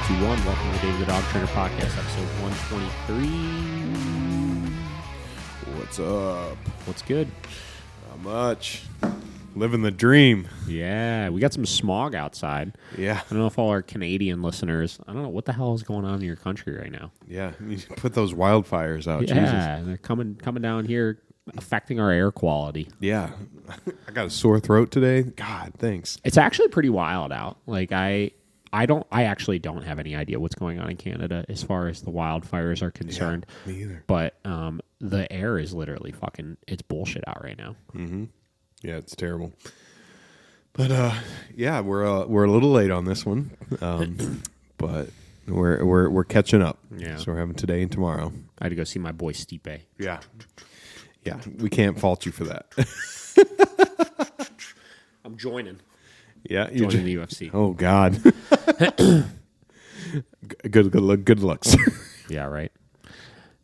3, 2, 1. Welcome to the David the Dog Trainer Podcast, episode 123. What's up? What's good? Not much. Living the dream. Yeah, we got some smog outside. Yeah. I don't know if all our Canadian listeners, I don't know what the hell is going on in your country right now. Yeah. You put those wildfires out. Yeah, Jesus. they're coming down here, affecting our air quality. Yeah. I got a sore throat today. God, thanks. It's actually pretty wild out. Like I actually don't have any idea what's going on in Canada as far as the wildfires are concerned. Yeah, me either. But the air is literally it's bullshit out right now. Mm-hmm. Yeah, it's terrible. But yeah, we're a little late on this one. But we're catching up. Yeah. So we're having today and tomorrow. I had to go see my boy Stipe. Yeah. Yeah. We can't fault you for that. I'm joining. Yeah, Joining the UFC. Oh God. Good looks. Yeah, right.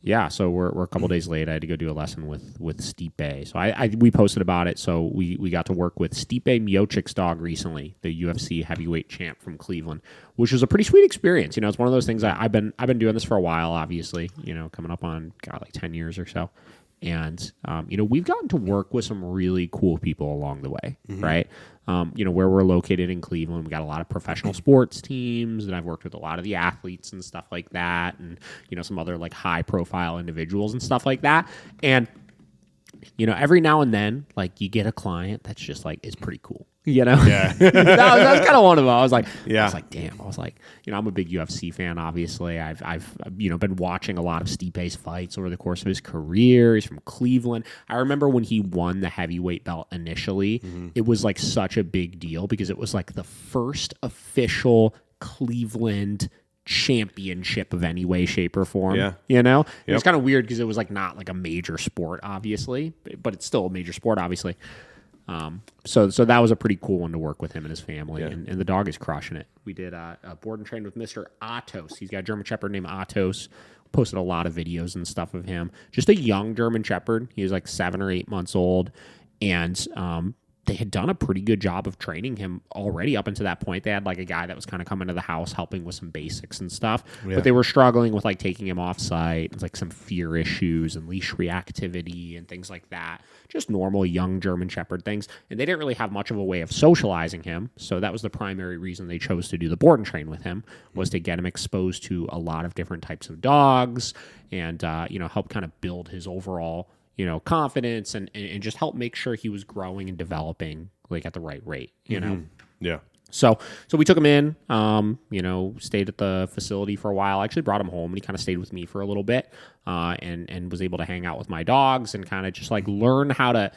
Yeah, so we're a couple days late. I had to go do a lesson with Stipe. So we posted about it. So we got to work with Stipe Miocics Dog recently, the UFC heavyweight champ from Cleveland, which was a pretty sweet experience. You know, it's one of those things I've been doing this for a while, obviously. You know, coming up on like 10 years or so. And, we've gotten to work with some really cool people along the way, right? Where we're located in Cleveland, we got a lot of professional sports teams, and I've worked with a lot of the athletes and stuff like that, and, some other like high profile individuals and stuff like that. And, every now and then, like you get a client that's just like, is pretty cool. Yeah. that was kind of one of them. I was like, damn. I was like, I'm a big UFC fan. Obviously, I've been watching a lot of Stipe's fights over the course of his career. He's from Cleveland. I remember when he won the heavyweight belt initially, it was like such a big deal because it was like the first official Cleveland championship of any way, shape, or form. Yeah. It was kind of weird because it was like not like a major sport, obviously, but it's still a major sport, obviously. So that was a pretty cool one to work with him and his family, Yeah. and the dog is crushing it. We did a board and trained with Mr. Atos. He's got a German Shepherd named Atos. Posted a lot of videos and stuff of him. Just a young German Shepherd. He was like 7 or 8 months old, and they had done a pretty good job of training him already up until that point. They had like a guy that was kind of coming to the house helping with some basics and stuff, but they were struggling with like taking him off site. It's like some fear issues and leash reactivity and things like that. Just normal young German Shepherd things. And they didn't really have much of a way of socializing him. So that was the primary reason they chose to do the board and train with him, was to get him exposed to a lot of different types of dogs and, help kind of build his overall confidence and just help make sure he was growing and developing like at the right rate, Yeah. So we took him in, stayed at the facility for a while. I actually brought him home and he kind of stayed with me for a little bit, and was able to hang out with my dogs and kind of just like learn how to,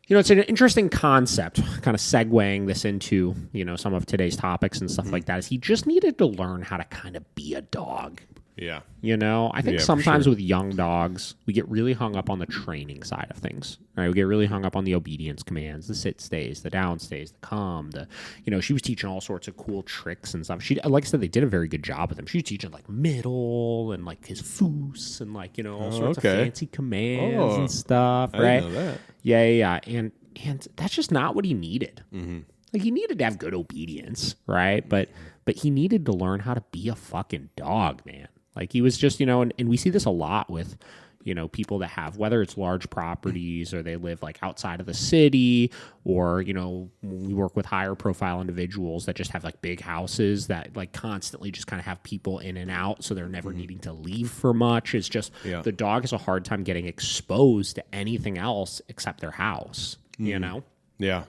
it's an interesting concept, kind of segueing this into, some of today's topics and stuff like that, is he just needed to learn how to kind of be a dog. Yeah. I think sometimes with young dogs, we get really hung up on the training side of things, right? We get really hung up on the obedience commands, the sit stays, the down stays, the calm, she was teaching all sorts of cool tricks and stuff. She, like I said, they did a very good job with him. She was teaching like middle and like his foos and like, all sorts of fancy commands and stuff, right? I didn't know that. Yeah. And that's just not what he needed. Mm-hmm. Like he needed to have good obedience, right? But he needed to learn how to be a fucking dog, man. Like he was just, and we see this a lot with, people that have, whether it's large properties or they live like outside of the city, or, we work with higher profile individuals that just have like big houses that like constantly just kind of have people in and out. So they're never needing to leave for much. It's just the dog has a hard time getting exposed to anything else except their house, Yeah.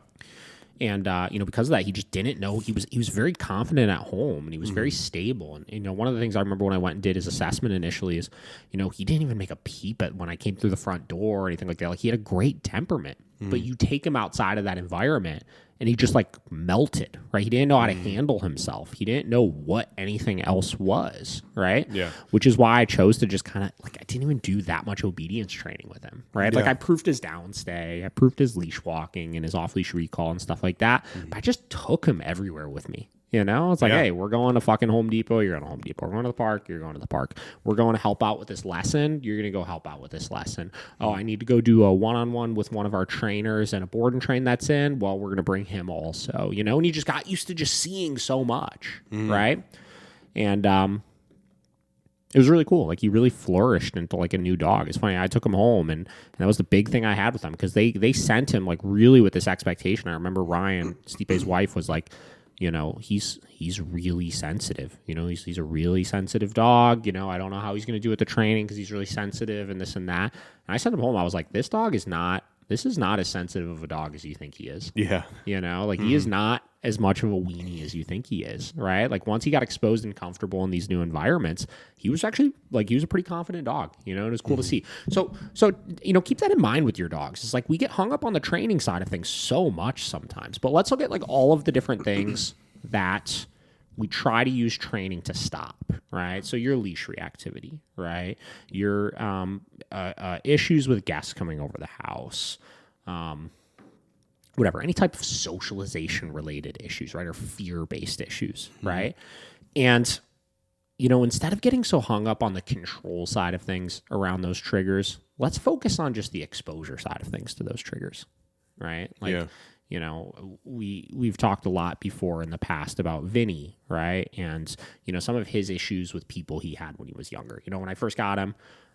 And, because of that, he just didn't know. He was very confident at home, and he was very stable. And, one of the things I remember when I went and did his assessment initially is, he didn't even make a peep at when I came through the front door or anything like that. Like, he had a great temperament. But you take him outside of that environment, and he just, like, melted, right? He didn't know how to handle himself. He didn't know what anything else was, right? Yeah. Which is why I chose to just kind of, like, I didn't even do that much obedience training with him, right? Yeah. Like, I proofed his downstay, I proofed his leash walking and his off-leash recall and stuff like that, but I just took him everywhere with me. It's like, hey, we're going to fucking Home Depot. You're going to Home Depot. We're going to the park. You're going to the park. We're going to help out with this lesson. You're going to go help out with this lesson. Oh, I need to go do a one-on-one with one of our trainers and a board and train that's in. Well, we're going to bring him also, and he just got used to just seeing so much, right? And it was really cool. Like, he really flourished into like a new dog. It's funny. I took him home, and that was the big thing I had with him, because they sent him like really with this expectation. I remember Ryan, Stipe's wife, was like, you know, he's really sensitive. You know, he's a really sensitive dog. You know, I don't know how he's going to do with the training because he's really sensitive and this and that. And I sent him home. I was like, this is not as sensitive of a dog as you think he is. Yeah. You know, like he is not as much of a weenie as you think he is, right? Like, once he got exposed and comfortable in these new environments, he was actually like, he was a pretty confident dog, you know, and it was cool to see. So, you know, keep that in mind with your dogs. It's like, we get hung up on the training side of things so much sometimes, but let's look at like all of the different things that we try to use training to stop, right? So your leash reactivity, right? Your issues with guests coming over the house, whatever, any type of socialization related issues, right? Or fear-based issues, right? And, you know, instead of getting so hung up on the control side of things around those triggers, let's focus on just the exposure side of things to those triggers, right? Like, you know, we've talked a lot before in the past about Vinny, right? And, you know, some of his issues with people he had when he was younger. You know, when I first got him,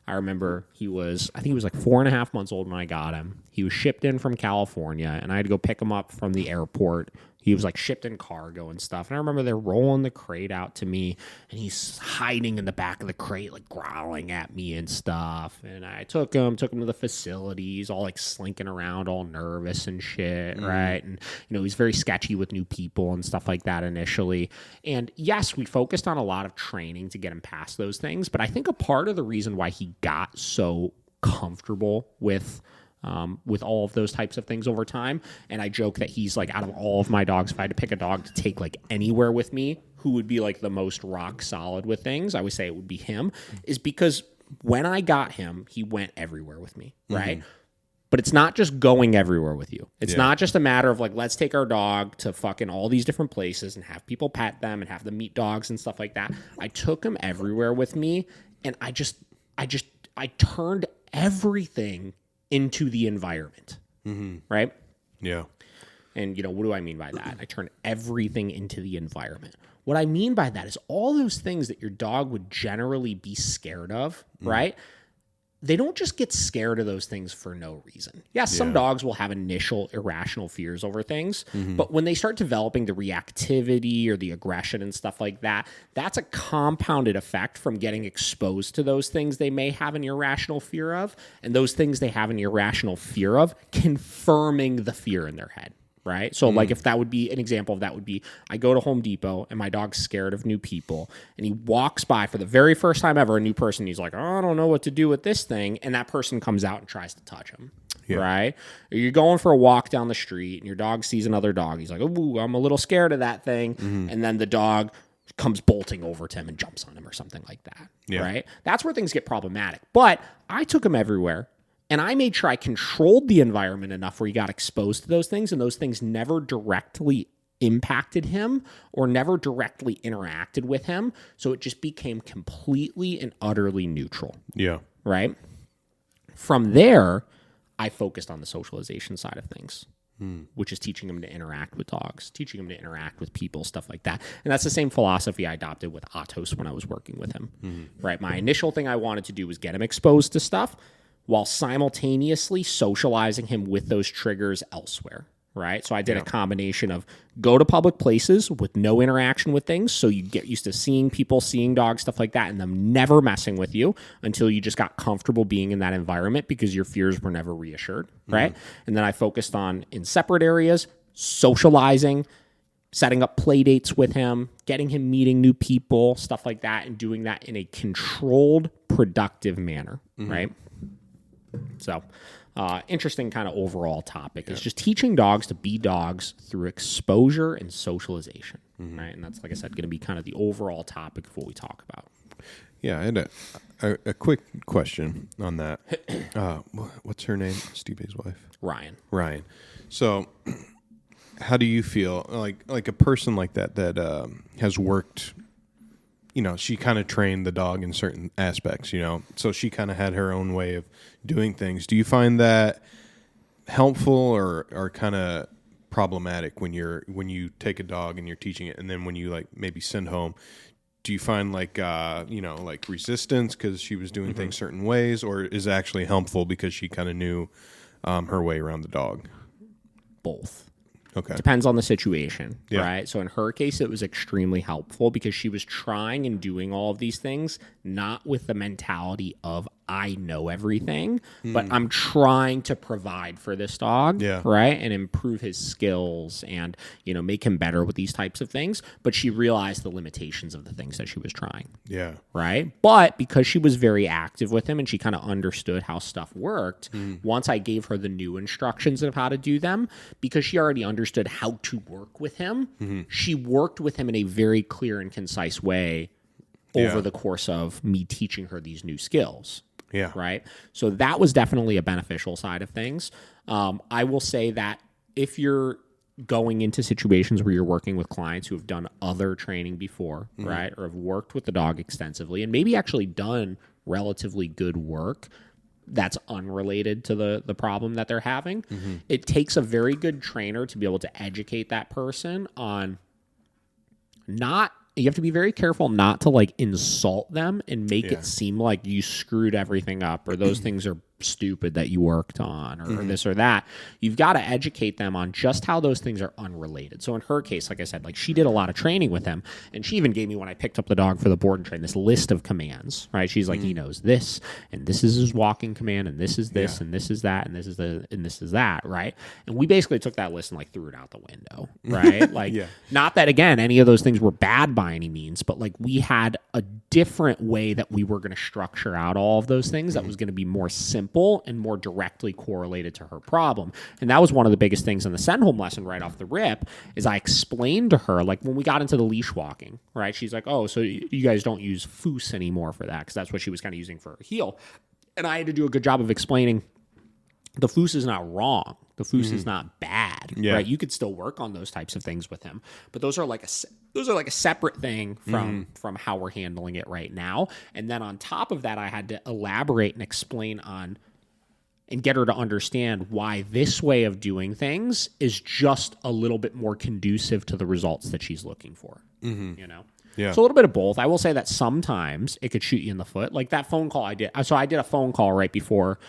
I remember I think he was like 4.5 months old when I got him. He was shipped in from California, and I had to go pick him up from the airport. He was like shipped in cargo and stuff. And I remember they're rolling the crate out to me, and he's hiding in the back of the crate, like growling at me and stuff. And I took him to the facilities, all like slinking around, all nervous and shit, right? And, you know, he's very sketchy with new people and stuff like that initially. And yes, we focused on a lot of training to get him past those things. But I think a part of the reason why he got so comfortable with all of those types of things over time. And I joke that he's like, out of all of my dogs, if I had to pick a dog to take like anywhere with me, who would be like the most rock solid with things, I would say it would be him, is because when I got him, he went everywhere with me, right? But it's not just going everywhere with you. It's not just a matter of like, let's take our dog to fucking all these different places and have people pet them and have them meet dogs and stuff like that. I took him everywhere with me, and I turned everything into the environment, right? Yeah. And, you know, what do I mean by that? I turn everything into the environment. What I mean by that is all those things that your dog would generally be scared of, right? They don't just get scared of those things for no reason. Yes, some dogs will have initial irrational fears over things, but when they start developing the reactivity or the aggression and stuff like that, that's a compounded effect from getting exposed to those things they may have an irrational fear of, and those things they have an irrational fear of confirming the fear in their head. Right. So like, if that would be an example of that, would be, I go to Home Depot and my dog's scared of new people, and he walks by for the very first time ever, a new person. He's like, oh, I don't know what to do with this thing. And that person comes out and tries to touch him. Right. Or you're going for a walk down the street and your dog sees another dog. He's like, oh, I'm a little scared of that thing. And then the dog comes bolting over to him and jumps on him or something like that. Right. That's where things get problematic. But I took him everywhere. And I made sure I controlled the environment enough where he got exposed to those things, and those things never directly impacted him or never directly interacted with him. So it just became completely and utterly neutral. Yeah. Right? From there, I focused on the socialization side of things, which is teaching him to interact with dogs, teaching him to interact with people, stuff like that. And that's the same philosophy I adopted with Atos when I was working with him. Right? My initial thing I wanted to do was get him exposed to stuff, while simultaneously socializing him with those triggers elsewhere, right? So I did a combination of go to public places with no interaction with things, so you get used to seeing people, seeing dogs, stuff like that, and them never messing with you until you just got comfortable being in that environment because your fears were never reassured, right? And then I focused on, in separate areas, socializing, setting up play dates with him, getting him meeting new people, stuff like that, and doing that in a controlled, productive manner, right? So, interesting kind of overall topic is just teaching dogs to be dogs through exposure and socialization, right? And that's, like I said, going to be kind of the overall topic of what we talk about. Yeah, I had a quick question on that. What's her name? Stipe's wife? Ryan. So, how do you feel like a person like that has worked? You know, she kind of trained the dog in certain aspects, you know, so she kind of had her own way of doing things. Do you find that helpful or kind of problematic when you take a dog and you're teaching it, and then when you like maybe send home, do you find like like resistance because she was doing things certain ways, or is it actually helpful because she kind of knew her way around the dog? Both. Okay. Depends on the situation, right? So in her case, it was extremely helpful because she was trying and doing all of these things, not with the mentality of I know everything, but I'm trying to provide for this dog, right? And improve his skills and, make him better with these types of things. But she realized the limitations of the things that she was trying. Yeah. Right? But because she was very active with him and she kind of understood how stuff worked, once I gave her the new instructions of how to do them, because she already understood how to work with him, she worked with him in a very clear and concise way over the course of me teaching her these new skills. Yeah. Right. So that was definitely a beneficial side of things. I will say that if you're going into situations where you're working with clients who have done other training before, right, or have worked with the dog extensively and maybe actually done relatively good work that's unrelated to the problem that they're having, it takes a very good trainer to be able to educate that person on you have to be very careful not to like insult them and make it seem like you screwed everything up or those things are stupid that you worked on or this or that. You've got to educate them on just how those things are unrelated. So in her case, like I said, like she did a lot of training with him, and she even gave me, when I picked up the dog for the board and train, this list of commands, right? She's like, he knows this, and this is his walking command, and this is this, and this is that, and this is that, right? And we basically took that list and like threw it out the window, right? Like, not that again, any of those things were bad by any means, but like we had a different way that we were going to structure out all of those things that was going to be more simple and more directly correlated to her problem. And that was one of the biggest things in the send home lesson right off the rip is I explained to her, like when we got into the leash walking, right? She's like, oh, so you guys don't use foos anymore for that, because that's what she was kind of using for her heel. And I had to do a good job of explaining the foos is not wrong. The foos is not bad, right? You could still work on those types of things with him, but those are like a separate thing from how we're handling it right now. And then on top of that, I had to elaborate and explain on and get her to understand why this way of doing things is just a little bit more conducive to the results that she's looking for. Yeah. So a little bit of both. I will say that sometimes it could shoot you in the foot. Like that phone call I did. So I did a phone call right before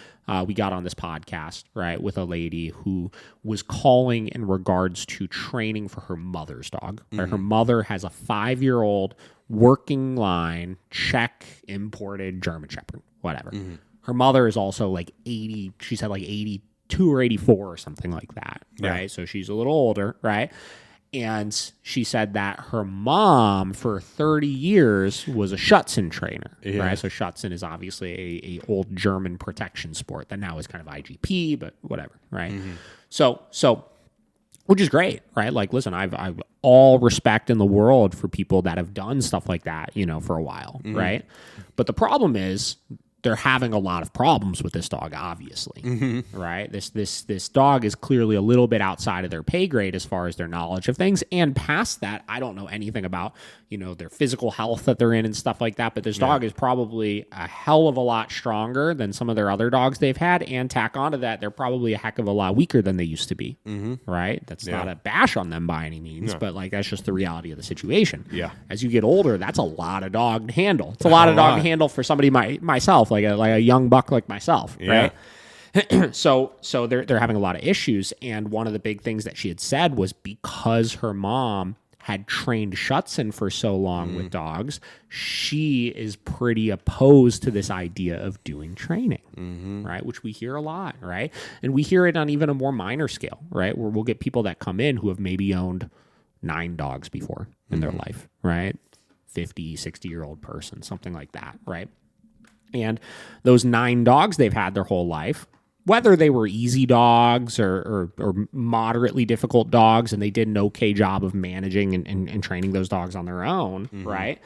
we got on this podcast, right, with a lady who was calling in regards to training for her mother's dog. Right? Her mother has a 5-year-old working line, Czech imported German Shepherd, whatever. Her mother is also like 80. She said like 82 or 84 or something like that, right? So she's a little older, right? And she said that her mom for 30 years was a Schutzhund trainer, right? So Schutzhund is obviously a old German protection sport that now is kind of IGP, but whatever, right? So which is great, right? Like, listen, I've all respect in the world for people that have done stuff like that, for a while, right? But the problem is they're having a lot of problems with this dog, obviously, right? This dog is clearly a little bit outside of their pay grade as far as their knowledge of things. And past that, I don't know anything about, their physical health that they're in and stuff like that. But this dog is probably a hell of a lot stronger than some of their other dogs they've had. And tack onto that, they're probably a heck of a lot weaker than they used to be, right? That's not a bash on them by any means, but like that's just the reality of the situation. Yeah. As you get older, that's a lot of dog to handle. It's a lot of dog to handle for somebody myself. Like a young buck like myself, right? So they're having a lot of issues, and one of the big things that she had said was because her mom had trained Schutzhund for so long with dogs, she is pretty opposed to this idea of doing training, right? Which we hear a lot, right? And we hear it on even a more minor scale, right? Where we'll get people that come in who have maybe owned 9 dogs before in their life, right? 50, 60-year-old person, something like that, right? And those 9 dogs they've had their whole life, whether they were easy dogs or moderately difficult dogs, and they did an okay job of managing and training those dogs on their own, right?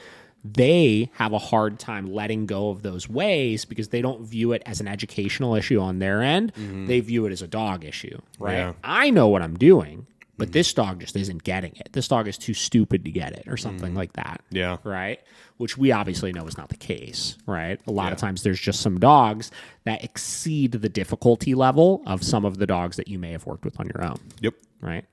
They have a hard time letting go of those ways because they don't view it as an educational issue on their end. They view it as a dog issue, right? Yeah. I know what I'm doing, but this dog just isn't getting it. This dog is too stupid to get it or something like that. Yeah. Right? Which we obviously know is not the case, right? A lot of times there's just some dogs that exceed the difficulty level of some of the dogs that you may have worked with on your own. Yep. Right?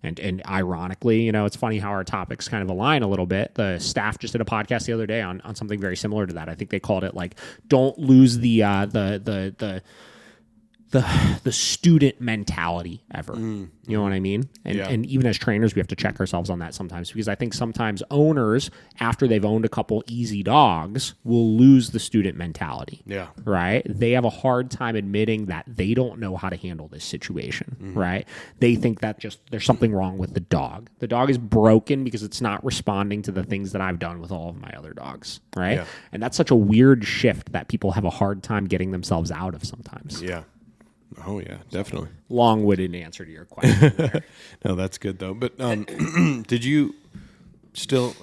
And ironically, it's funny how our topics kind of align a little bit. The staff just did a podcast the other day on something very similar to that. I think they called it like, don't lose the student mentality ever. You know what I mean? And even as trainers, we have to check ourselves on that sometimes, because I think sometimes owners, after they've owned a couple easy dogs, will lose the student mentality. Yeah. Right? They have a hard time admitting that they don't know how to handle this situation. Right? They think that just there's something wrong with the dog. The dog is broken because it's not responding to the things that I've done with all of my other dogs. Right? Yeah. And that's such a weird shift that people have a hard time getting themselves out of sometimes. Yeah. Oh, yeah, definitely. Long-winded answer to your question there. No, that's good, though. But did you still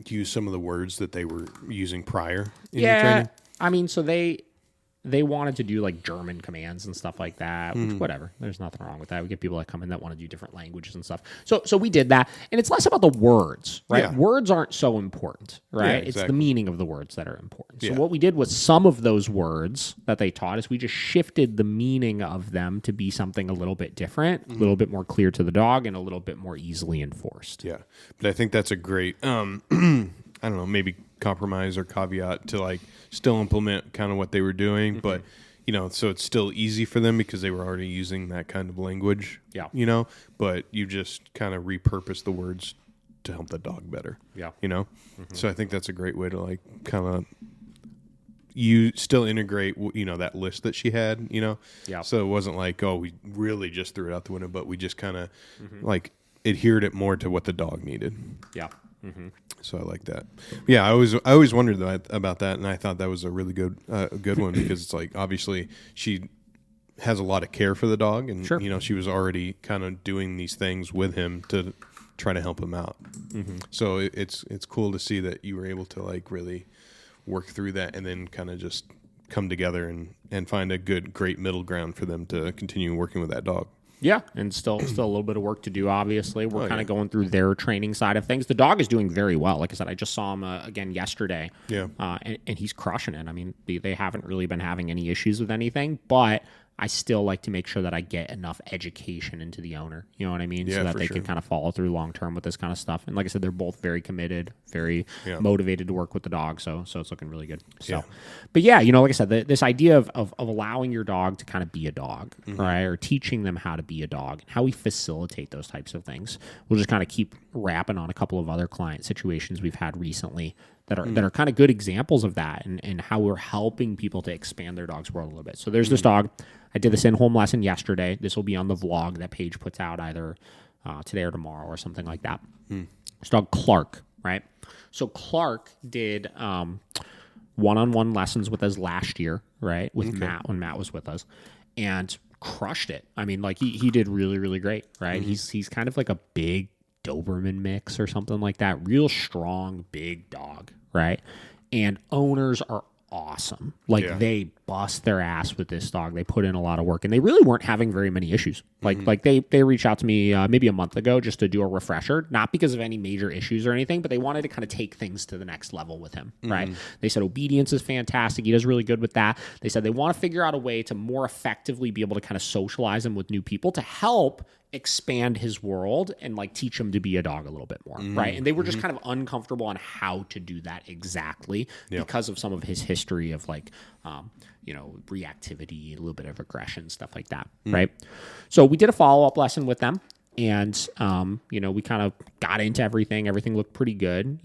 use some of the words that they were using prior in your training? I mean, so they wanted to do like German commands and stuff like that, which whatever. There's nothing wrong with that. We get people that come in that want to do different languages and stuff. So we did that. And it's less about the words, right? Yeah. Words aren't so important, right? Yeah, exactly. It's the meaning of the words that are important. So what we did with some of those words that they taught is we just shifted the meaning of them to be something a little bit different, a little bit more clear to the dog, and a little bit more easily enforced. Yeah. But I think that's a great, I don't know, maybe compromise or caveat to like still implement kind of what they were doing, but so it's still easy for them because they were already using that kind of language. Yeah. But you just kind of repurpose the words to help the dog better. Yeah. So I think that's a great way to like kind of you still integrate that list that she had, Yeah. So it wasn't like, oh, we really just threw it out the window, but we just kind of like adhered it more to what the dog needed. Yeah. So I like that. Yeah, I always wondered about that, and I thought that was a really good one because it's like obviously she has a lot of care for the dog, and she was already kind of doing these things with him to try to help him out. So it's cool to see that you were able to like really work through that, and then kind of just come together and find a great middle ground for them to continue working with that dog. Yeah, and still a little bit of work to do, obviously. We're kind of going through their training side of things. The dog is doing very well. Like I said, I just saw him again yesterday. Yeah. And he's crushing it. I mean, they haven't really been having any issues with anything, but I still like to make sure that I get enough education into the owner. You know what I mean? Yeah, so that they can kind of follow through long term with this kind of stuff. And like I said, they're both very committed, very motivated to work with the dog. So it's looking really good. So, but yeah, like I said, this idea of allowing your dog to kind of be a dog, right? Or teaching them how to be a dog, how we facilitate those types of things. We'll just kind of keep wrapping on a couple of other client situations we've had recently that are kind of good examples of that and how we're helping people to expand their dog's world a little bit. So there's this dog. I did this in-home lesson yesterday. This will be on the vlog that Paige puts out either today or tomorrow or something like that. This dog, Clark, right? So Clark did one-on-one lessons with us last year, right, with Matt when Matt was with us, and crushed it. I mean, like he did really, really great, right? He's kind of like a big Doberman mix or something like that. Real strong, big dog, right? And owners are awesome. Like they bust their ass with this dog. They put in a lot of work, and they really weren't having very many issues. Like they reached out to me maybe a month ago just to do a refresher, not because of any major issues or anything, but they wanted to kind of take things to the next level with him, right? They said obedience is fantastic. He does really good with that. They said they want to figure out a way to more effectively be able to kind of socialize him with new people to help expand his world and like teach him to be a dog a little bit more, right? And they were just kind of uncomfortable on how to do that exactly because of some of his history of like, reactivity, a little bit of aggression, stuff like that, right? So we did a follow-up lesson with them, and we kind of got into everything. Everything looked pretty good,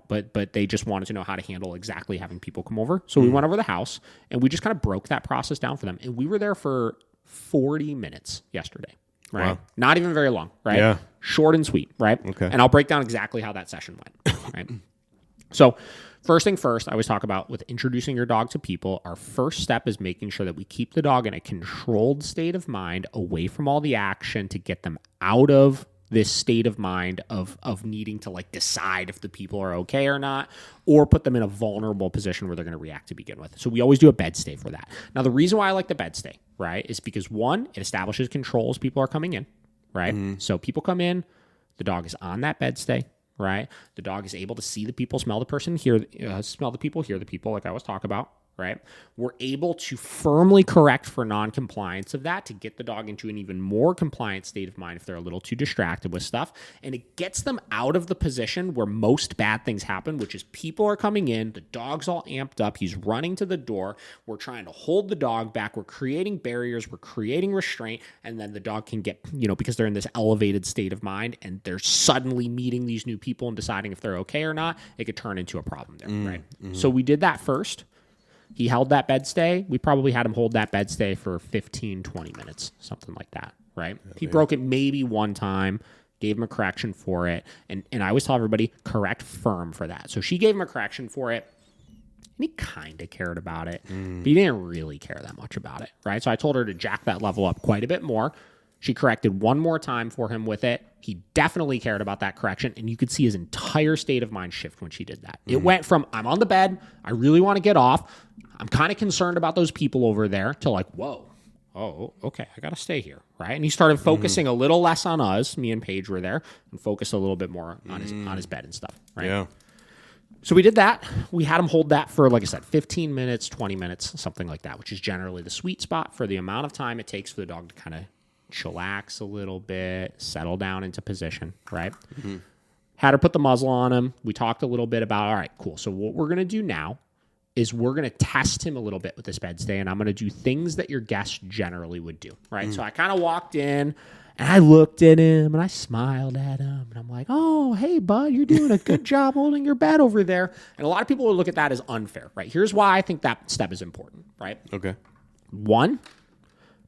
but they just wanted to know how to handle exactly having people come over. So we went over the house, and we just kind of broke that process down for them, and we were there for 40 minutes yesterday. Right. Wow. Not even very long, right? Yeah. Short and sweet, right? Okay. And I'll break down exactly how that session went, right? So first thing first, I always talk about with introducing your dog to people, our first step is making sure that we keep the dog in a controlled state of mind, away from all the action, to get them out of this state of mind of needing to like decide if the people are okay or not, or put them in a vulnerable position where they're going to react to begin with. So we always do a bed stay for that. Now, the reason why I like the bed stay, right, is because one, it establishes control as people are coming in, right? So people come in, the dog is on that bed stay, right? The dog is able to see the people, smell the person, smell the people, hear the people, like I was talking about, right? We're able to firmly correct for non-compliance of that to get the dog into an even more compliant state of mind if they're a little too distracted with stuff. And it gets them out of the position where most bad things happen, which is people are coming in, the dog's all amped up, he's running to the door, we're trying to hold the dog back, we're creating barriers, we're creating restraint, and then the dog can get, because they're in this elevated state of mind and they're suddenly meeting these new people and deciding if they're okay or not, it could turn into a problem there, right? So we did that first. He held that bed stay. We probably had him hold that bed stay for 15, 20 minutes, something like that, right? He broke it maybe one time, gave him a correction for it. And I always tell everybody, correct firm for that. So she gave him a correction for it, and he kind of cared about it, but he didn't really care that much about it, right? So I told her to jack that level up quite a bit more. She corrected one more time for him with it. He definitely cared about that correction, and you could see his entire state of mind shift when she did that. It went from, I'm on the bed, I really want to get off, I'm kind of concerned about those people over there, to like, whoa, oh, okay, I got to stay here, right? And he started focusing a little less on us, me and Paige were there, and focused a little bit more on his bed and stuff, right? Yeah. So we did that. We had him hold that for, like I said, 15 minutes, 20 minutes, something like that, which is generally the sweet spot for the amount of time it takes for the dog to kind of chillax a little bit, settle down into position, right? Had her put the muzzle on him. We talked a little bit about, all right, cool. So what we're going to do now is we're going to test him a little bit with this bed stay, and I'm going to do things that your guests generally would do, right? So I kind of walked in, and I looked at him, and I smiled at him, and I'm like, oh, hey, bud, you're doing a good job holding your bed over there. And a lot of people will look at that as unfair, right? Here's why I think that step is important, right? Okay. One,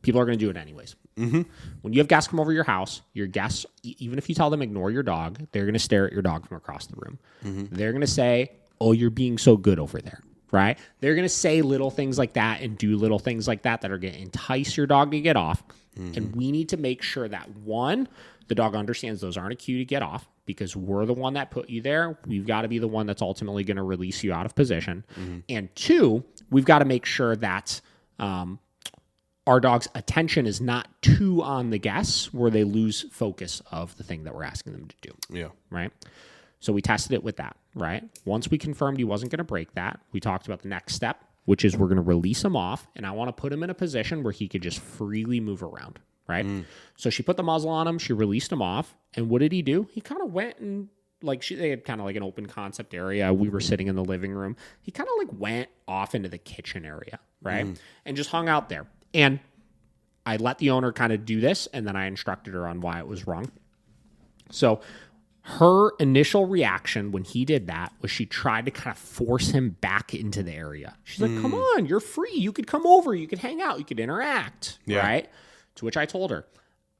people are going to do it anyways. When you have guests come over your house, your guests, even if you tell them ignore your dog, they're going to stare at your dog from across the room. They're going to say, oh, you're being so good over there, right? They're going to say little things like that and do little things like that that are going to entice your dog to get off. And we need to make sure that, one, the dog understands those aren't a cue to get off, because we're the one that put you there. We've got to be the one that's ultimately going to release you out of position. And two, we've got to make sure that our dog's attention is not too on the guests where they lose focus of the thing that we're asking them to do. Yeah. Right? So we tested it with that, right? Once we confirmed he wasn't going to break that, we talked about the next step, which is we're going to release him off, and I want to put him in a position where he could just freely move around, right? So she put the muzzle on him, she released him off, and what did he do? He kind of went and, they had kind of like an open concept area. We were sitting in the living room. He kind of like went off into the kitchen area, right? And just hung out there. And I let the owner kind of do this, and then I instructed her on why it was wrong. So her initial reaction when he did that was she tried to kind of force him back into the area. She's like, come on, you're free. You could come over. You could hang out. You could interact, right? To which I told her,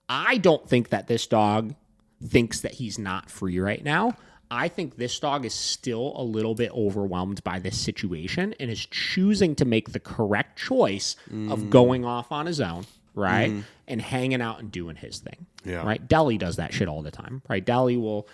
I don't think that this dog thinks that he's not free right now. I think this dog is still a little bit overwhelmed by this situation and is choosing to make the correct choice of going off on his own, right? And hanging out and doing his thing, right? Deli does that shit all the time, right? Deli will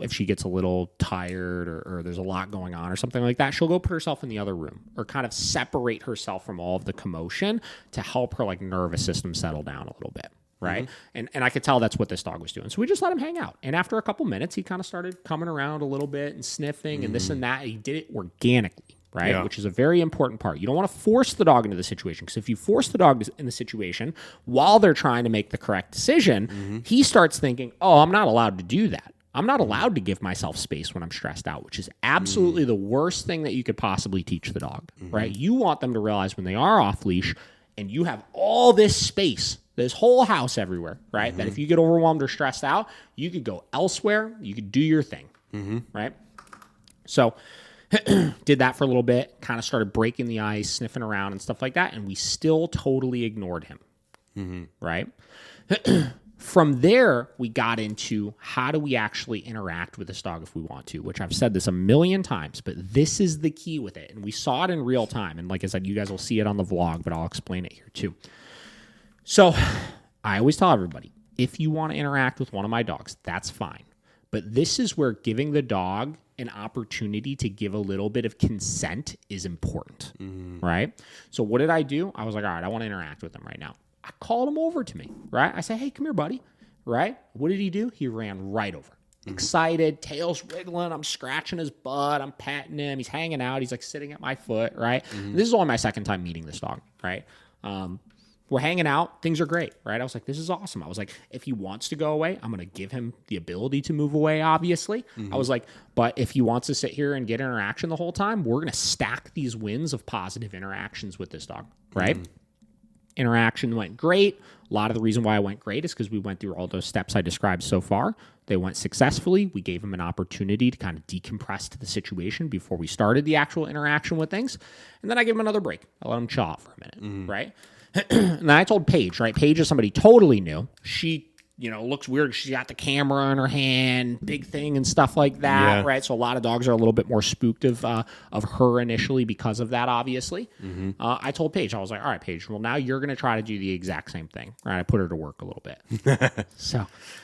if she gets a little tired or there's a lot going on or something like that, she'll go put herself in the other room or kind of separate herself from all of the commotion to help her like nervous system settle down a little bit. Right. And I could tell that's what this dog was doing. So we just let him hang out. And after a couple minutes, he kind of started coming around a little bit and sniffing and this and that. And he did it organically, right? Yeah. Which is a very important part. You don't want to force the dog into the situation, because if you force the dog in the situation while they're trying to make the correct decision, he starts thinking, oh, I'm not allowed to do that. I'm not allowed to give myself space when I'm stressed out, which is absolutely the worst thing that you could possibly teach the dog, right? You want them to realize when they are off leash and you have all this space, this whole house everywhere, right? That if you get overwhelmed or stressed out, you could go elsewhere. You could do your thing, right? So did that for a little bit, kind of started breaking the ice, sniffing around and stuff like that, and we still totally ignored him, right? From there, we got into how do we actually interact with this dog if we want to, which I've said this a million times, but this is the key with it. And we saw it in real time. And like I said, you guys will see it on the vlog, but I'll explain it here too. So I always tell everybody, if you want to interact with one of my dogs, that's fine. But this is where giving the dog an opportunity to give a little bit of consent is important, right? So what did I do? I was like, all right, I want to interact with him right now. I called him over to me, right? I said, hey, come here, buddy, right? What did he do? He ran right over. excited, tail's wiggling, I'm scratching his butt, I'm patting him, he's hanging out, he's like sitting at my foot, right? This is only my second time meeting this dog, right? We're hanging out, things are great, right? I was like, this is awesome. I was like, if he wants to go away, I'm going to give him the ability to move away, obviously. I was like, but if he wants to sit here and get interaction the whole time, we're going to stack these wins of positive interactions with this dog, right? Interaction went great. A lot of the reason why I went great is because we went through all those steps I described so far. They went successfully. We gave him an opportunity to kind of decompress to the situation before we started the actual interaction with things. And then I gave him another break. I let him chill out for a minute, right? And then I told Paige, right? Paige is somebody totally new. She, looks weird. She's got the camera in her hand, big thing and stuff like that, right? So a lot of dogs are a little bit more spooked of her initially because of that, obviously. I told Paige, I was like, all right, Paige, well, now you're going to try to do the exact same thing, right? I put her to work a little bit.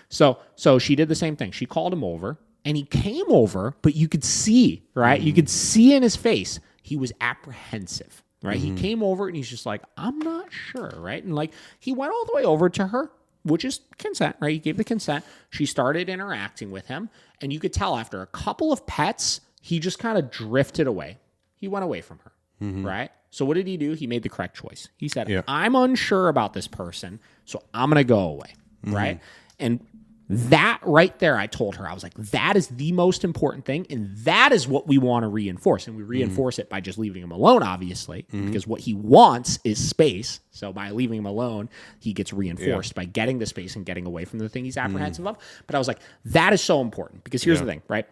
So she did the same thing. She called him over, and he came over, but you could see, right? You could see in his face, he was apprehensive. Right. He came over and he's just like, I'm not sure. Right. And like, he went all the way over to her, which is consent. Right. He gave the consent. She started interacting with him. And you could tell after a couple of pets, he just kind of drifted away. He went away from her. Right. So what did he do? He made the correct choice. He said, I'm unsure about this person, so I'm going to go away. Right. And that right there, I told her, I was like, that is the most important thing. And that is what we want to reinforce. And we reinforce it by just leaving him alone, obviously, because what he wants is space. So by leaving him alone, he gets reinforced by getting the space and getting away from the thing he's apprehensive of. But I was like, that is so important because here's the thing, right?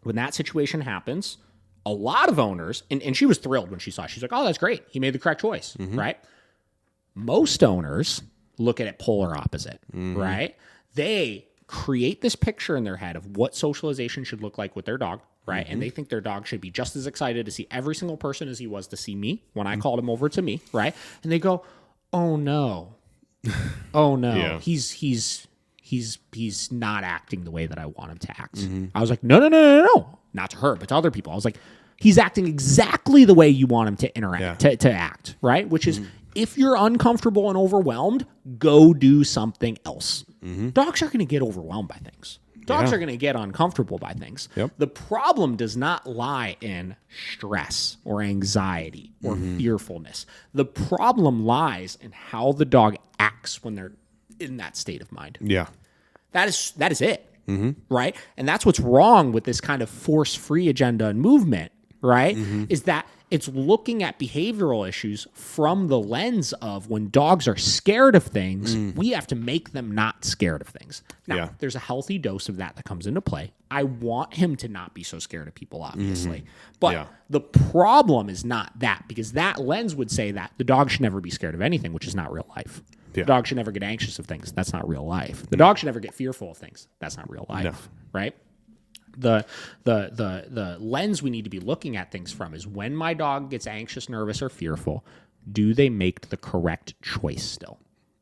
When that situation happens, a lot of owners, and she was thrilled when she saw it. She's like, oh, that's great. He made the correct choice, right? Most owners look at it polar opposite, right? They create this picture in their head of what socialization should look like with their dog, right? And they think their dog should be just as excited to see every single person as he was to see me when I called him over to me, right? And they go, oh no, he's not acting the way that I want him to act. I was like, no, not to her, but to other people. I was like, he's acting exactly the way you want him to interact, to act, right? Which is, if you're uncomfortable and overwhelmed, go do something else. Dogs are going to get overwhelmed by things. Dogs are going to get uncomfortable by things. The problem does not lie in stress or anxiety or fearfulness. The problem lies in how the dog acts when they're in that state of mind. That is it, right? And that's what's wrong with this kind of force-free agenda and movement, right? Is that it's looking at behavioral issues from the lens of when dogs are scared of things, we have to make them not scared of things. Now, there's a healthy dose of that comes into play. I want him to not be so scared of people, obviously. But the problem is not that, because that lens would say that the dog should never be scared of anything, which is not real life. The dog should never get anxious of things. That's not real life. The dog should never get fearful of things. That's not real life, right? The lens we need to be looking at things from is when my dog gets anxious, nervous, or fearful, do they make the correct choice still?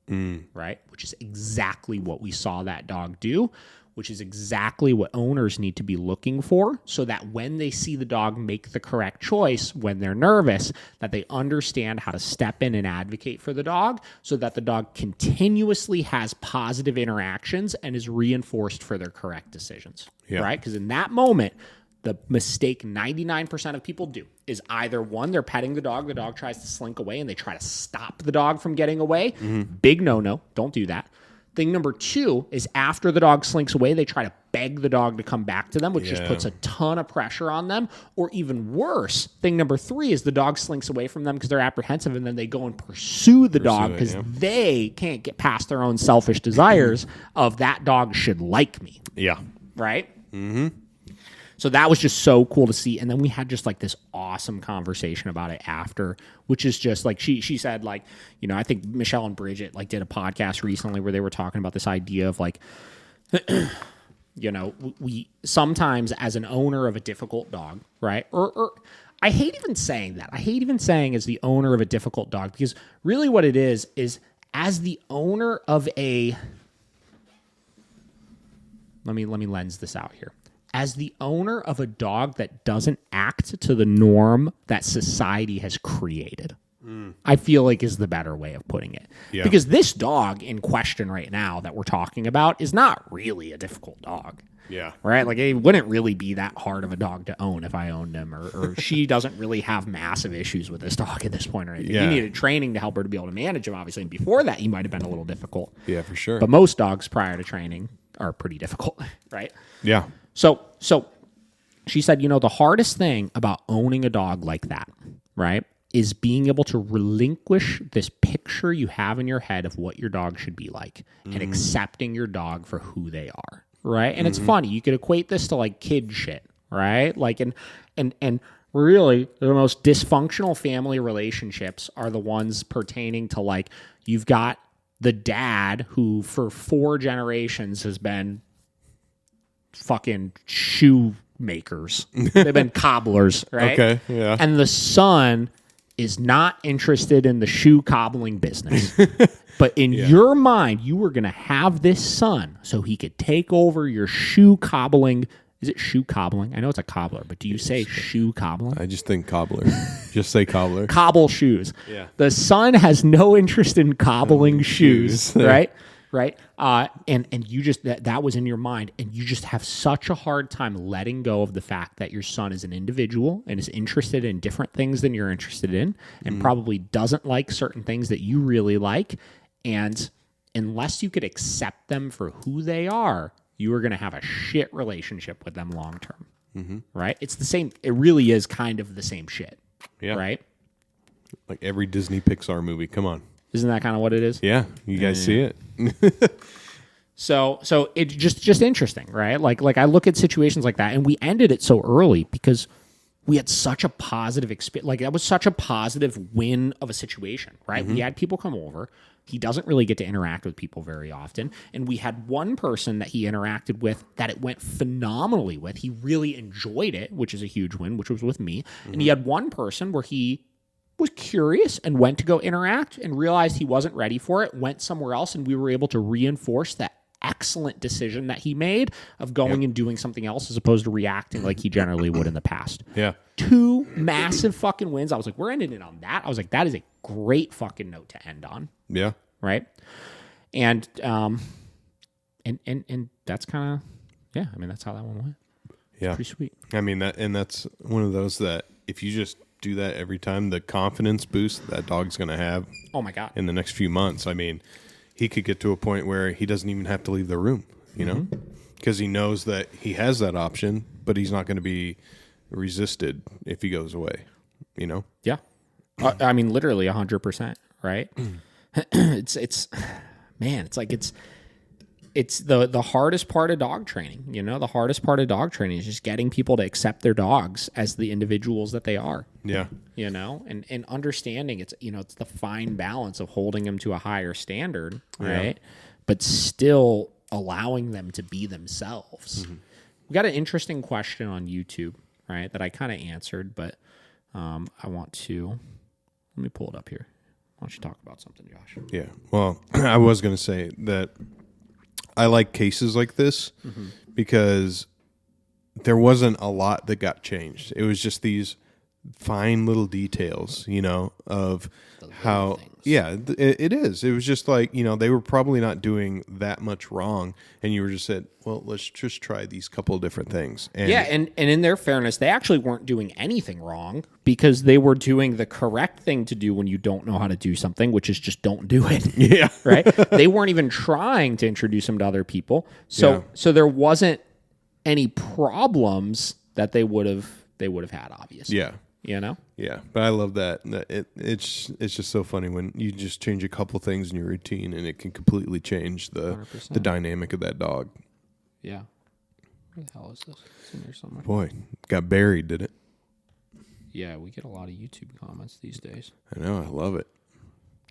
Right? Which is exactly what we saw that dog do, which is exactly what owners need to be looking for, so that when they see the dog make the correct choice when they're nervous, that they understand how to step in and advocate for the dog so that the dog continuously has positive interactions and is reinforced for their correct decisions, right? Because in that moment, the mistake 99% of people do is either one, they're petting the dog tries to slink away and they try to stop the dog from getting away. Big no-no, don't do that. Thing number two is after the dog slinks away, they try to beg the dog to come back to them, which just puts a ton of pressure on them. Or even worse, thing number three is the dog slinks away from them because they're apprehensive, and then they go and pursue the dog because they can't get past their own selfish desires of that dog should like me. Right? So that was just so cool to see. And then we had just like this awesome conversation about it after, which is just like, she said, like, I think Michelle and Bridget like did a podcast recently where they were talking about this idea of like, we sometimes as an owner of a difficult dog, right? Or I hate even saying that. I hate even saying as the owner of a difficult dog, because really what it is as the owner of a, let me lens this out here. As the owner of a dog that doesn't act to the norm that society has created, I feel like is the better way of putting it. Yeah. Because this dog in question right now that we're talking about is not really a difficult dog. Yeah. Right? Like, it wouldn't really be that hard of a dog to own if I owned him, or she doesn't really have massive issues with this dog at this point or anything. Yeah. You needed training to help her to be able to manage him, obviously. And before that, he might have been a little difficult. Yeah, for sure. But most dogs prior to training are pretty difficult, right? Yeah. So she said, the hardest thing about owning a dog like that, right, is being able to relinquish this picture you have in your head of what your dog should be like and accepting your dog for who they are, right? And it's funny. You could equate this to like kid shit, right? Like, and really the most dysfunctional family relationships are the ones pertaining to, like, you've got the dad who for 4 generations has been fucking shoemakers. They've been cobblers, right? Okay, yeah. And the son is not interested in the shoe cobbling business. But in your mind, you were going to have this son so he could take over your shoe cobbling. Is it shoe cobbling? I know it's a cobbler, but do you say shoe cobbling? I just think cobbler. Just say cobbler. Cobble shoes. Yeah. The son has no interest in cobbling shoes, right? Right. And you just, that was in your mind, and you just have such a hard time letting go of the fact that your son is an individual and is interested in different things than you're interested in, and probably doesn't like certain things that you really like. And unless you could accept them for who they are, you are going to have a shit relationship with them long term. Right? It's the same. It really is kind of the same shit. Yeah. Right? Like every Disney Pixar movie. Come on. Isn't that kind of what it is? Yeah. You guys see it? So it's just interesting, right? Like I look at situations like that, and we ended it so early because we had such a positive experience. Like, that was such a positive win of a situation, right? We had people come over. He doesn't really get to interact with people very often. And we had one person that he interacted with that it went phenomenally with. He really enjoyed it, which is a huge win, which was with me. And he had one person where he was curious and went to go interact and realized he wasn't ready for it, went somewhere else, and we were able to reinforce that excellent decision that he made of going and doing something else as opposed to reacting like he generally would in the past. Yeah. 2 massive fucking wins. I was like, we're ending it on that. I was like, that is a great fucking note to end on. Yeah. Right. And that's kind of, yeah, I mean, that's how that one went. Yeah. Pretty sweet. I mean, that's one of those that if you just do that every time, the confidence boost that dog's going to have. Oh my God. In the next few months. I mean, he could get to a point where he doesn't even have to leave the room, you know, because he knows that he has that option, but he's not going to be resisted if he goes away, you know? Yeah. I mean, literally 100%, right? It's the hardest part of dog training, you know? The hardest part of dog training is just getting people to accept their dogs as the individuals that they are. Yeah. You know, and understanding it's the fine balance of holding them to a higher standard, right? But still allowing them to be themselves. We got an interesting question on YouTube, right, that I kind of answered, but let me pull it up here. Why don't you talk about something, Josh? Yeah. Well, I was going to say that I like cases like this because there wasn't a lot that got changed. It was just these fine little details, you know, of how, it is. It was just like, you know, they were probably not doing that much wrong. And you were just said, well, let's just try these couple of different things. And and in their fairness, they actually weren't doing anything wrong because they were doing the correct thing to do when you don't know how to do something, which is just don't do it. Yeah. Right. They weren't even trying to introduce them to other people. So there wasn't any problems that they would have had, obviously. Yeah. You know? Yeah, but I love that. It's just so funny when you just change a couple things in your routine and it can completely change the dynamic of that dog. Yeah. Where the hell is this? It's in here somewhere. Boy, got buried, did it? Yeah, we get a lot of YouTube comments these days. I know, I love it.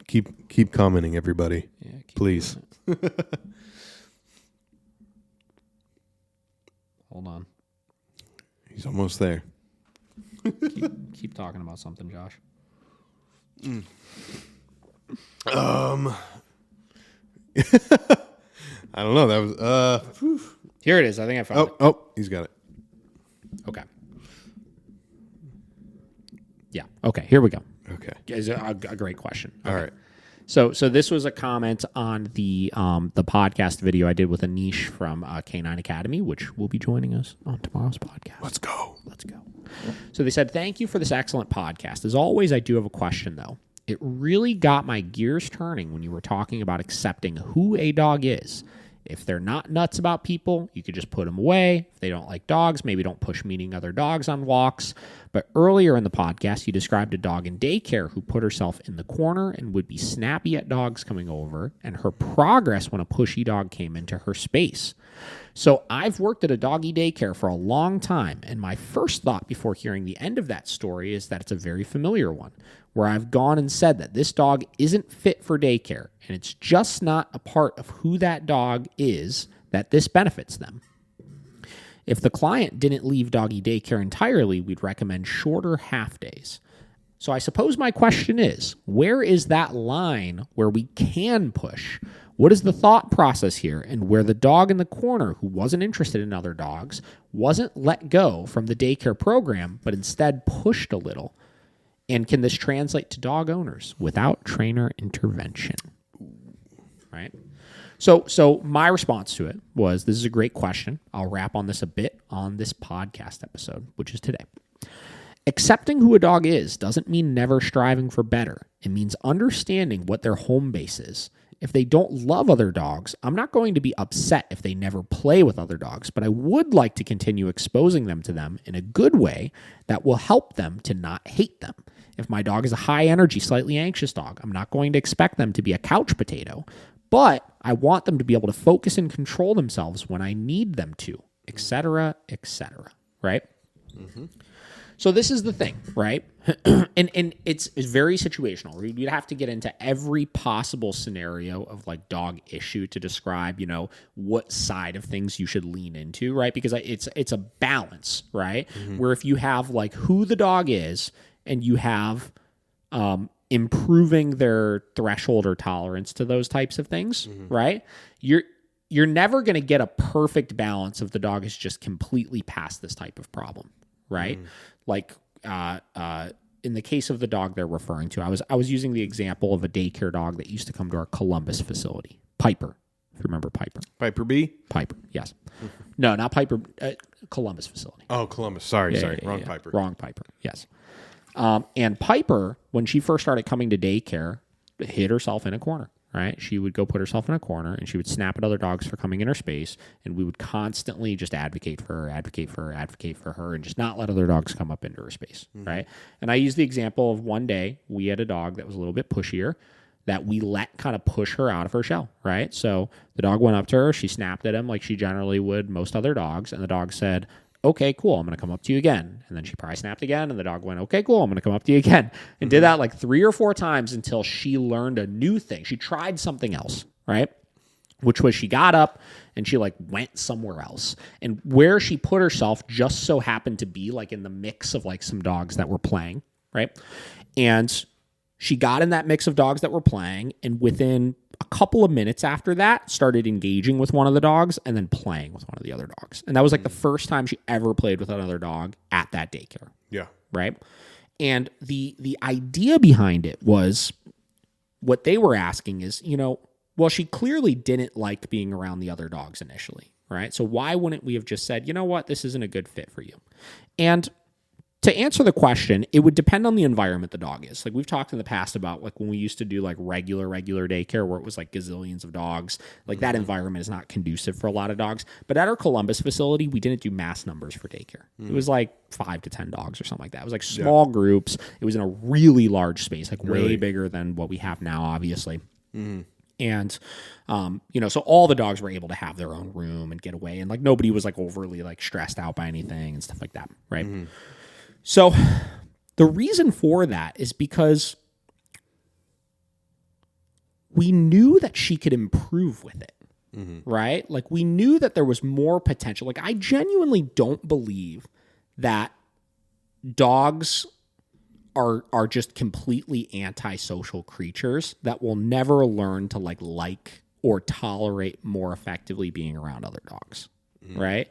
Keep commenting, everybody. Yeah, please. Hold on. He's almost there. Keep talking about something, Josh. I don't know. That was Here it is. I think I found it. Oh, he's got it. Okay. Yeah. Okay. Here we go. Okay. Okay. Is a great question. Okay. All right. So this was a comment on the podcast video I did with Anish from K9 Academy, which will be joining us on tomorrow's podcast. Let's go. So they said, thank you for this excellent podcast. As always, I do have a question, though. It really got my gears turning when you were talking about accepting who a dog is. If they're not nuts about people, you could just put them away. If they don't like dogs, maybe don't push meeting other dogs on walks. But earlier in the podcast, you described a dog in daycare who put herself in the corner and would be snappy at dogs coming over, and her progress when a pushy dog came into her space. So I've worked at a doggy daycare for a long time, and my first thought before hearing the end of that story is that it's a very familiar one, where I've gone and said that this dog isn't fit for daycare, and it's just not a part of who that dog is that this benefits them. If the client didn't leave doggy daycare entirely, we'd recommend shorter half days. So I suppose my question is, where is that line where we can push? What is the thought process here, and where the dog in the corner who wasn't interested in other dogs wasn't let go from the daycare program, but instead pushed a little? And can this translate to dog owners without trainer intervention? Right? So my response to it was, this is a great question. I'll wrap on this a bit on this podcast episode, which is today. Accepting who a dog is doesn't mean never striving for better. It means understanding what their home base is. If they don't love other dogs, I'm not going to be upset if they never play with other dogs, but I would like to continue exposing them to them in a good way that will help them to not hate them. If my dog is a high energy, slightly anxious dog, I'm not going to expect them to be a couch potato, but I want them to be able to focus and control themselves when I need them to, etc., right? Mm-hmm. So this is the thing, right? and it's very situational. We'd have to get into every possible scenario of like dog issue to describe, what side of things you should lean into, right? Because it's a balance, right? Mm-hmm. Where if you have like who the dog is and you have improving their threshold or tolerance to those types of things, mm-hmm. right? You're never going to get a perfect balance if the dog is just completely past this type of problem, right? Mm. Like in the case of the dog they're referring to, I was using the example of a daycare dog that used to come to our Columbus facility, Piper. If you remember Piper. Piper B? Piper, yes. No, not Piper, Columbus facility. Oh, Columbus. Sorry. Wrong Piper. Wrong Piper, yes. And Piper, when she first started coming to daycare, hid herself in a corner, right? She would go put herself in a corner, and she would snap at other dogs for coming in her space, and we would constantly just advocate for her, and just not let other dogs come up into her space, mm-hmm. right? And I use the example of one day we had a dog that was a little bit pushier that we let kind of push her out of her shell, right? So the dog went up to her, she snapped at him like she generally would most other dogs, and the dog said, okay, cool, I'm going to come up to you again. And then she probably snapped again, and the dog went, okay, cool, I'm going to come up to you again. And did that like 3 or 4 times until she learned a new thing. She tried something else, right? Which was she got up and she like went somewhere else. And where she put herself just so happened to be like in the mix of like some dogs that were playing, right? And she got in that mix of dogs that were playing, and within a couple of minutes after that, started engaging with one of the dogs and then playing with one of the other dogs. And that was like the first time she ever played with another dog at that daycare. Yeah. Right? And the idea behind it was, what they were asking is, well, she clearly didn't like being around the other dogs initially, right? So why wouldn't we have just said, you know what, this isn't a good fit for you? And to answer the question, it would depend on the environment the dog is. Like we've talked in the past about like when we used to do like regular daycare where it was like gazillions of dogs, like that environment is not conducive for a lot of dogs. But at our Columbus facility, we didn't do mass numbers for daycare. It was like 5 to 10 dogs or something like that. It was like small groups. It was in a really large space, like way bigger than what we have now, obviously. And, so all the dogs were able to have their own room and get away. And like nobody was like overly like stressed out by anything and stuff like that. Right. Mm-hmm. So the reason for that is because we knew that she could improve with it, right? Like we knew that there was more potential. Like I genuinely don't believe that dogs are just completely antisocial creatures that will never learn to like or tolerate more effectively being around other dogs, right?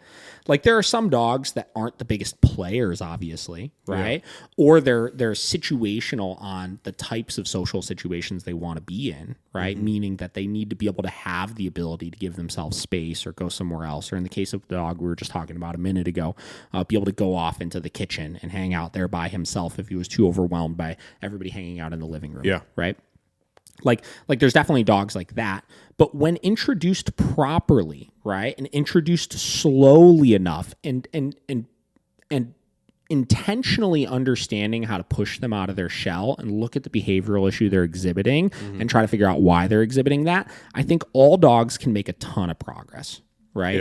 Like there are some dogs that aren't the biggest players, obviously, right? Or they're situational on the types of social situations they want to be in, right? Meaning that they need to be able to have the ability to give themselves space or go somewhere else. Or in the case of the dog we were just talking about a minute ago, be able to go off into the kitchen and hang out there by himself if he was too overwhelmed by everybody hanging out in the living room, right? Like there's definitely dogs like that. But when introduced properly, right, and introduced slowly enough and intentionally understanding how to push them out of their shell and look at the behavioral issue they're exhibiting and try to figure out why they're exhibiting that, I think all dogs can make a ton of progress, right?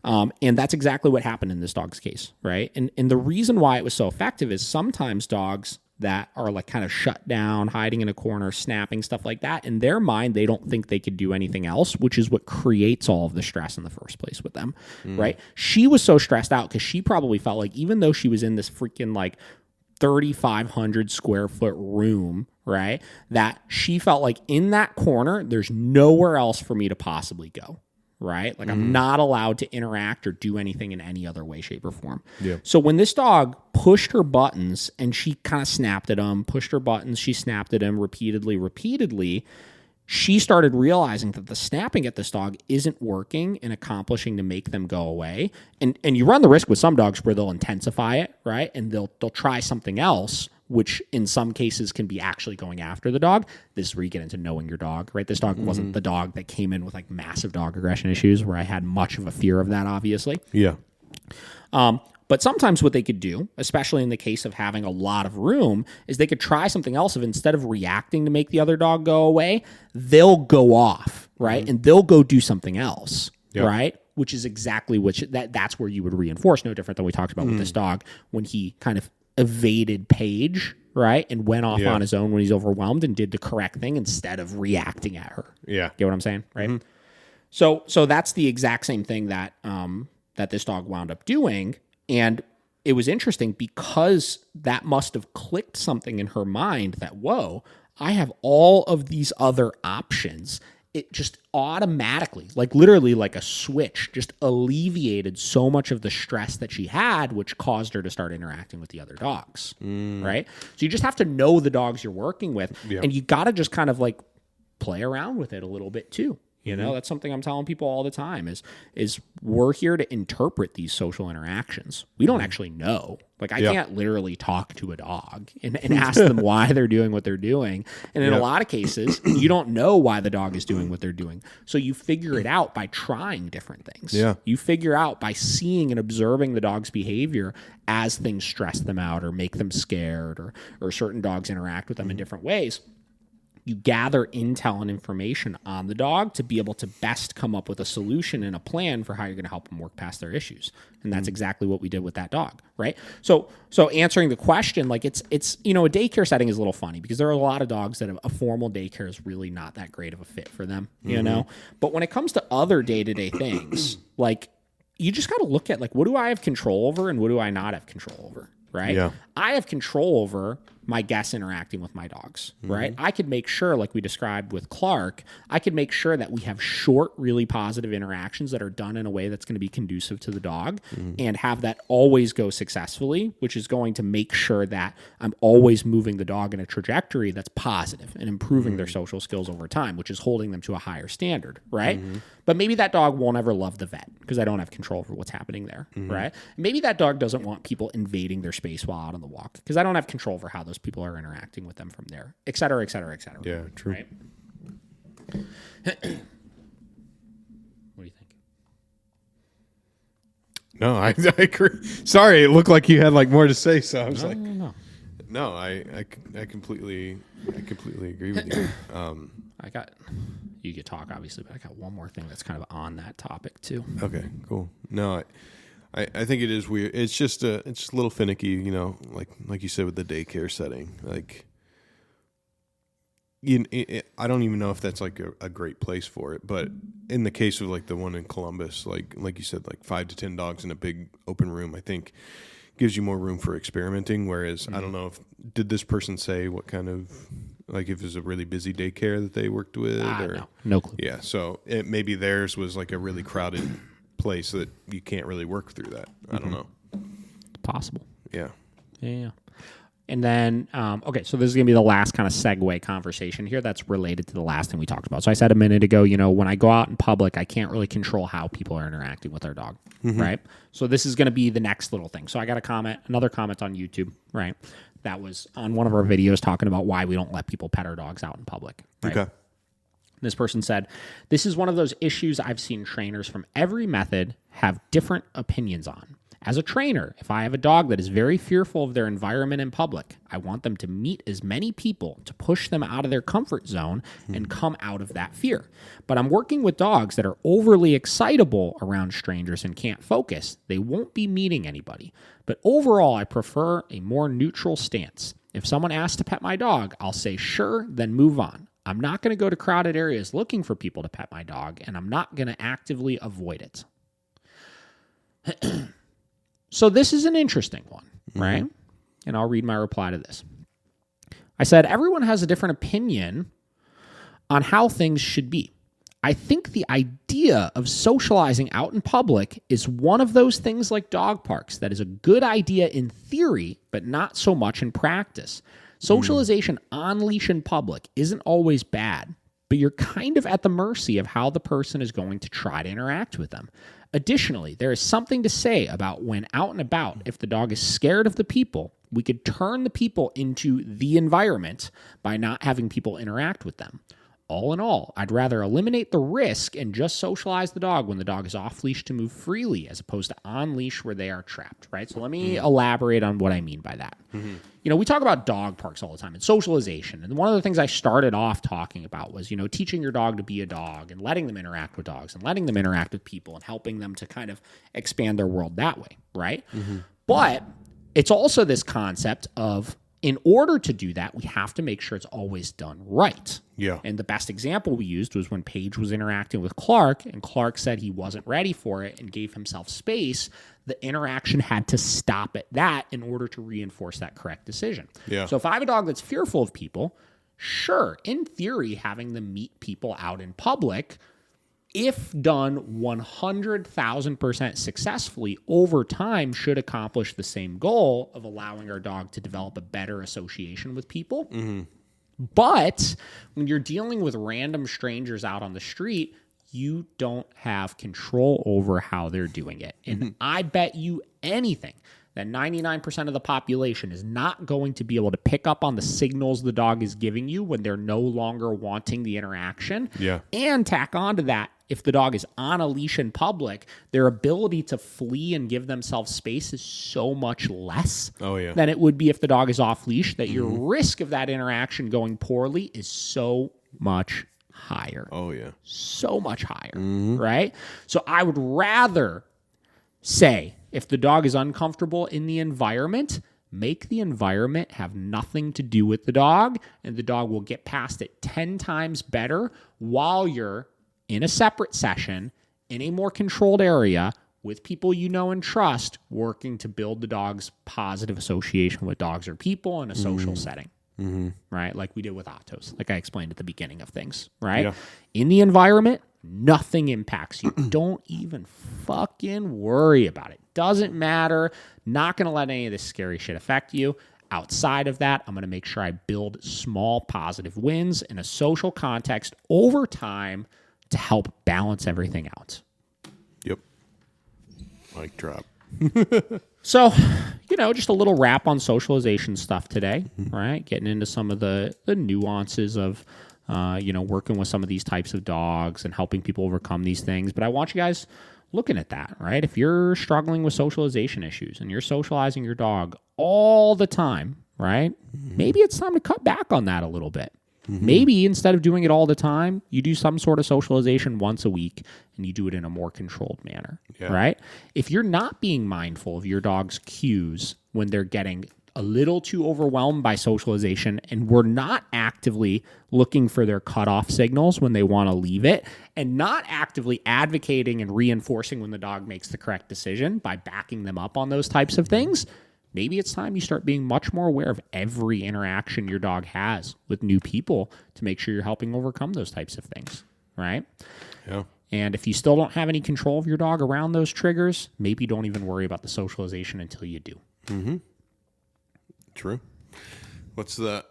Yeah. And that's exactly what happened in this dog's case, right? And the reason why it was so effective is sometimes dogs that are like kind of shut down, hiding in a corner, snapping, stuff like that, in their mind, they don't think they could do anything else, which is what creates all of the stress in the first place with them, right? She was so stressed out because she probably felt like even though she was in this freaking like 3,500 square foot room, right, that she felt like in that corner, there's nowhere else for me to possibly go. Right? Like I'm not allowed to interact or do anything in any other way, shape, or form. Yeah. So when this dog pushed her buttons and she kind of snapped at him, pushed her buttons, she snapped at him repeatedly, she started realizing that the snapping at this dog isn't working and accomplishing to make them go away. And you run the risk with some dogs where they'll intensify it, right? And they'll try something else, which in some cases can be actually going after the dog. This is where you get into knowing your dog, right? This dog wasn't the dog that came in with like massive dog aggression issues where I had much of a fear of that, obviously. Yeah. But sometimes what they could do, especially in the case of having a lot of room, is they could try something else. Of instead of reacting to make the other dog go away, they'll go off, right? And they'll go do something else, right? Which is exactly that's where you would reinforce, no different than we talked about with this dog when he kind of evaded Paige, right? And went off on his own when he's overwhelmed and did the correct thing instead of reacting at her. Yeah. Get what I'm saying? Right? So that's the exact same thing that that this dog wound up doing. And it was interesting because that must have clicked something in her mind that, whoa, I have all of these other options. It just automatically, like literally like a switch, just alleviated so much of the stress that she had, which caused her to start interacting with the other dogs, right? So you just have to know the dogs you're working with, and you got to just kind of like play around with it a little bit too. You know, that's something I'm telling people all the time is we're here to interpret these social interactions. We don't actually know. Like I can't literally talk to a dog and ask them why they're doing what they're doing. And in a lot of cases, you don't know why the dog is doing what they're doing. So you figure it out by trying different things. Yeah. You figure out by seeing and observing the dog's behavior as things stress them out or make them scared or certain dogs interact with them in different ways. You gather intel and information on the dog to be able to best come up with a solution and a plan for how you're going to help them work past their issues. And that's exactly what we did with that dog, right? So answering the question, like it's a daycare setting is a little funny because there are a lot of dogs that a formal daycare is really not that great of a fit for them, you know? But when it comes to other day-to-day things, like you just got to look at like, what do I have control over and what do I not have control over? Right? Yeah. I have control over my guests interacting with my dogs, right? I could make sure, like we described with Clark, I could make sure that we have short, really positive interactions that are done in a way that's going to be conducive to the dog and have that always go successfully, which is going to make sure that I'm always moving the dog in a trajectory that's positive and improving their social skills over time, which is holding them to a higher standard, right? But maybe that dog won't ever love the vet because I don't have control over what's happening there, right? Maybe that dog doesn't want people invading their space while out on the walk because I don't have control over how those people are interacting with them from there, et cetera, et cetera, et cetera. Yeah, true. Right? What do you think? No, I agree. Sorry, it looked like you had like more to say, so I was No, I completely agree with you. You could talk obviously, but I got one more thing that's kind of on that topic too. Okay, cool. No, I think it is weird. It's just a little finicky, you know, like you said with the daycare setting. Like, I don't even know if that's like a great place for it. But in the case of like the one in Columbus, like you said, like 5 to 10 dogs in a big open room, I think gives you more room for experimenting. Whereas I don't know did this person say what kind of, like if it was a really busy daycare that they worked with? No clue. Yeah, so maybe theirs was like a really crowded place that you can't really work through that. I don't know. It's possible. Yeah. Yeah. And then, okay, so this is going to be the last kind of segue conversation here that's related to the last thing we talked about. So I said a minute ago, when I go out in public, I can't really control how people are interacting with their dog, right? So this is going to be the next little thing. So I got another comment on YouTube, right? That was on one of our videos talking about why we don't let people pet our dogs out in public, right? Okay. This person said, this is one of those issues I've seen trainers from every method have different opinions on. As a trainer, if I have a dog that is very fearful of their environment in public, I want them to meet as many people to push them out of their comfort zone and come out of that fear. But I'm working with dogs that are overly excitable around strangers and can't focus. They won't be meeting anybody. But overall, I prefer a more neutral stance. If someone asks to pet my dog, I'll say sure, then move on. I'm not going to go to crowded areas looking for people to pet my dog, and I'm not going to actively avoid it. So this is an interesting one, right? And I'll read my reply to this. I said, everyone has a different opinion on how things should be. I think the idea of socializing out in public is one of those things like dog parks that is a good idea in theory, but not so much in practice. Socialization on leash in public isn't always bad, but you're kind of at the mercy of how the person is going to try to interact with them. Additionally, there is something to say about when out and about, if the dog is scared of the people, we could turn the people into the environment by not having people interact with them. All in all, I'd rather eliminate the risk and just socialize the dog when the dog is off leash to move freely as opposed to on leash where they are trapped, right? So let me elaborate on what I mean by that. We talk about dog parks all the time and socialization. And one of the things I started off talking about was, teaching your dog to be a dog and letting them interact with dogs and letting them interact with people and helping them to kind of expand their world that way, right? But it's also this concept of, in order to do that, we have to make sure it's always done right. Yeah. And the best example we used was when Paige was interacting with Clark, and Clark said he wasn't ready for it and gave himself space. The interaction had to stop at that in order to reinforce that correct decision. Yeah. So if I have a dog that's fearful of people, sure, in theory, having them meet people out in public, if done 100,000% successfully over time, should accomplish the same goal of allowing our dog to develop a better association with people. But when you're dealing with random strangers out on the street, you don't have control over how they're doing it. And I bet you anything that 99% of the population is not going to be able to pick up on the signals the dog is giving you when they're no longer wanting the interaction. Yeah. And tack on to that, if the dog is on a leash in public, their ability to flee and give themselves space is so much less than it would be if the dog is off leash, that your risk of that interaction going poorly is so much higher. So much higher, right? So I would rather say, if the dog is uncomfortable in the environment, make the environment have nothing to do with the dog, and the dog will get past it 10 times better while you're in a separate session, in a more controlled area, with people you know and trust, working to build the dog's positive association with dogs or people in a social setting, right? Like we did with Atos, like I explained at the beginning of things, right? Yeah. In the environment, nothing impacts you. Don't even fucking worry about it. Doesn't matter. Not going to let any of this scary shit affect you. Outside of that, I'm going to make sure I build small positive wins in a social context over time to help balance everything out. Yep. Mic drop. So, just a little wrap on socialization stuff today, right? Getting into some of the nuances of, working with some of these types of dogs and helping people overcome these things. But I want you guys looking at that, right? If you're struggling with socialization issues and you're socializing your dog all the time, right? Maybe it's time to cut back on that a little bit. Maybe instead of doing it all the time, you do some sort of socialization once a week and you do it in a more controlled manner, right? If you're not being mindful of your dog's cues when they're getting a little too overwhelmed by socialization and we're not actively looking for their cutoff signals when they want to leave it and not actively advocating and reinforcing when the dog makes the correct decision by backing them up on those types of things, maybe it's time you start being much more aware of every interaction your dog has with new people to make sure you're helping overcome those types of things, right? Yeah. And if you still don't have any control of your dog around those triggers, maybe don't even worry about the socialization until you do. Mm-hmm. True. What's the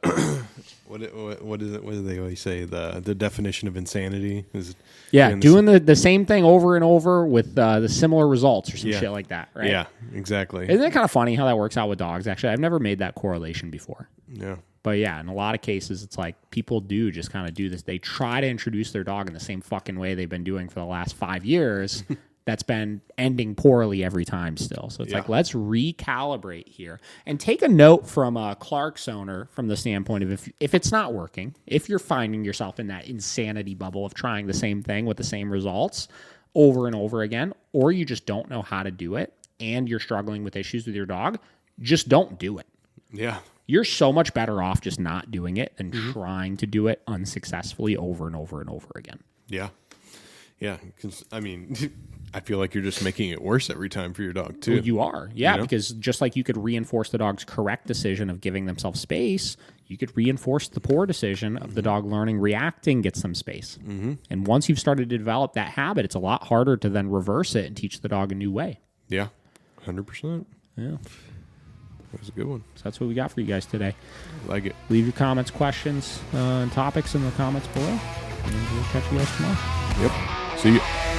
what is it? What do they always say? The definition of insanity is doing the same thing over and over with the similar results or some shit like that, right? Yeah, exactly. Isn't it kind of funny how that works out with dogs? Actually, I've never made that correlation before. Yeah. But yeah, in a lot of cases, it's like people do just kind of do this. They try to introduce their dog in the same fucking way they've been doing for the last 5 years. That's been ending poorly every time still. So it's like, let's recalibrate here. And take a note from a Clark's owner from the standpoint of if it's not working, if you're finding yourself in that insanity bubble of trying the same thing with the same results over and over again, or you just don't know how to do it and you're struggling with issues with your dog, just don't do it. Yeah. You're so much better off just not doing it than trying to do it unsuccessfully over and over and over again. Yeah. Yeah. Because, I mean, I feel like you're just making it worse every time for your dog, too. Well, you are. Yeah, because just like you could reinforce the dog's correct decision of giving themselves space, you could reinforce the poor decision of the dog learning, reacting, get some space. Mm-hmm. And once you've started to develop that habit, it's a lot harder to then reverse it and teach the dog a new way. Yeah, 100%. Yeah. That was a good one. So that's what we got for you guys today. Like it. Leave your comments, questions, and topics in the comments below. And we'll catch you guys tomorrow. Yep. See you.